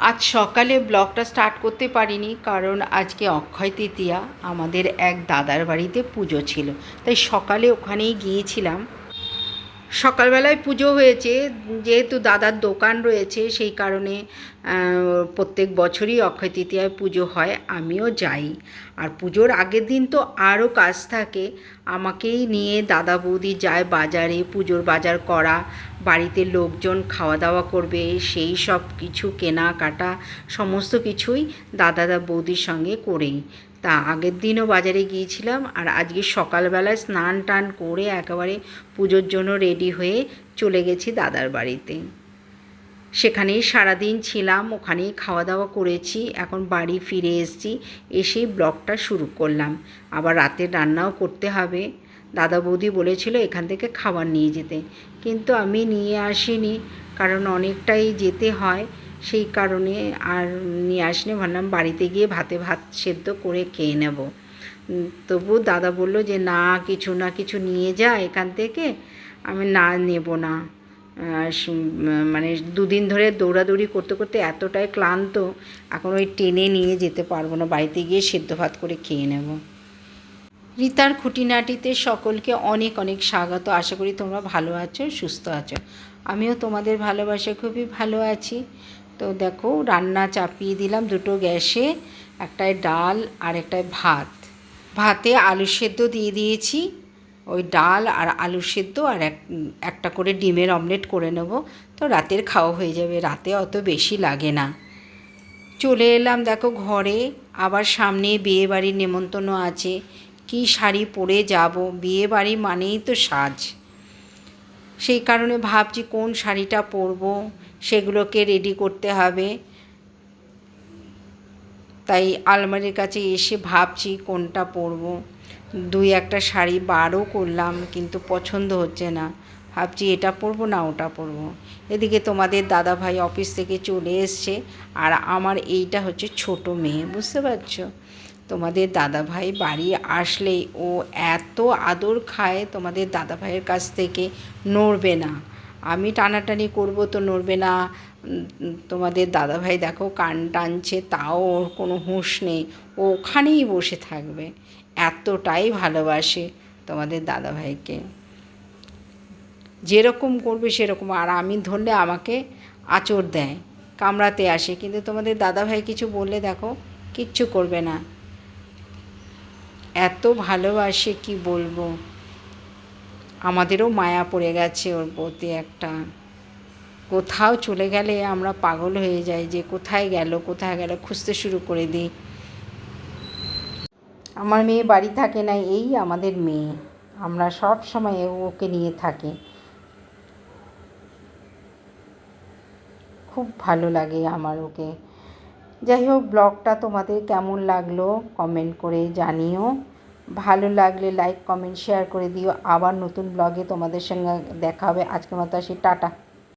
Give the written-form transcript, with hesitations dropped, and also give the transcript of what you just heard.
আজ সকালে ব্লগটা স্টার্ট করতে পারিনি, কারণ আজকে অক্ষয় তৃতীয়া। আমাদের এক দাদার বাড়িতে পুজো ছিল, তাই সকালে ওখানেই গিয়েছিলাম। সকালবেলায় পুজো হয়েছে, যেহেতু দাদার দোকান রয়েছে সেই কারণে প্রত্যেক বছরই অক্ষয় তৃতীয়ায় পুজো হয়, আমিও যাই। আর পুজোর আগের দিন তো আরও কাজ থাকে, আমাকেই নিয়ে দাদা বৌদি যায় বাজারে পুজোর বাজার করা, বাড়িতে লোকজন খাওয়া দাওয়া করবে সেই সব কিছু কেনাকাটা সমস্ত কিছুই দাদা বৌদির সঙ্গে করেই। তা আগের দিনও বাজারে গিয়েছিলাম, আর আজকে সকালবেলায় স্নান টান করে একেবারে পুজোর জন্য রেডি হয়ে চলে গেছি দাদার বাড়িতে। সেখানেই সারাদিন ছিলাম, ওখানেই খাওয়া দাওয়া করেছি, এখন বাড়ি ফিরে এসেছি, এসেই ব্লগটা শুরু করলাম। আবার রাতের রান্নাও করতে হবে। দাদা বৌদি বলেছিল এখান থেকে খাবার নিয়ে যেতে, কিন্তু আমি নিয়ে আসিনি, কারণ অনেকটাই যেতে হয়, সেই কারণে আর নিয়ে আসিনি। ভাবলাম বাড়িতে গিয়ে ভাত সেদ্ধ করে খেয়ে নেব। তবু দাদা বলল যে না কিছু নিয়ে যা এখান থেকে। আমি না নেব না, মানে দুদিন ধরে দৌড়াদৌড়ি করতে করতে এতটাই ক্লান্ত, এখন ওই টেনে নিয়ে যেতে পারবো না, বাড়িতে গিয়ে সেদ্ধ ভাত করে খেয়ে নেব। রিতার খুঁটিনাটিতে সকলকে অনেক অনেক স্বাগত। আশা করি তোমরা ভালো আছো, সুস্থ আছো। আমিও তোমাদের ভালোবাসায় খুবই ভালো আছি। তো দেখো রান্না চাপিয়ে দিলাম দুটো গ্যাসে, একটায় ডাল আর একটায় ভাত। ভাতে আলু সেদ্ধ দিয়ে দিয়েছি, ওই ডাল আর আলু সেদ্ধ আর একটা করে ডিমের অমলেট করে নেব, তো রাতের খাওয়া হয়ে যাবে, রাতে অত বেশি লাগে না। চলে এলাম দেখো ঘরে, আবার সামনে বিয়েবাড়ির নেমন্তন্ন আছে, কি শাড়ি পরে যাব, বিয়েবাড়ি মানেই তো সাজ। সেই কারণে ভাবছি কোন শাড়িটা পরবো, সেগুলোকে রেডি করতে হবে। তাই আলমারির কাছে এসে ভাবছি কোনটা পরবো। দুই একটা শাড়ি বারও করলাম, কিন্তু পছন্দ হচ্ছে না, ভাবছি এটা পরবো না ওটা পরবো। এদিকে তোমাদের দাদা ভাই অফিস থেকে চলে এসছে, আর আমার এইটা হচ্ছে ছোট মেয়ে, বুঝতে পারছো। তোমাদের দাদা ভাই বাড়ি আসলেই ও এত আদর খায় তোমাদের দাদা ভাইয়ের কাছ থেকে, নড়বে না। আমি টানাটানি করব তো নড়বে না। তোমাদের দাদাভাই দেখো কান টানছে, তাও ওর কোনো হুঁশ নেই, ও ওখানেই বসে থাকবে, এতটাই ভালোবাসে তোমাদের দাদাভাইকে। যেরকম করবে সেরকম, আর আমি ধরলে আমাকে আঁচড় দেয়, কামড়াতে আসে, কিন্তু তোমাদের দাদাভাই কিছু বললে দেখো কিচ্ছু করবে না, এত ভালোবাসে কি বলবো। আমাদেরও মায়া পড়ে গেছে ওর প্রতি একটা। কোথাও চলে গেলে আমরা পাগল হয়ে যাই, যে কোথায় গেল খুঁজতে শুরু করে দিই। আমার মেয়ে বাড়ি থাকে না, এই আমাদের মেয়ে, আমরা সব সময় ওকে নিয়ে থাকি, খুব ভালো লাগে আমার ওকে। যাই হোক, ব্লগটা তোমাদের কেমন লাগলো কমেন্ট করে জানিও, ভালো লাগলে লাইক কমেন্ট শেয়ার করে দিও। আবার নতুন ব্লগে তোমাদের সঙ্গে দেখা হবে। আজকের মতো আসি, টাটা।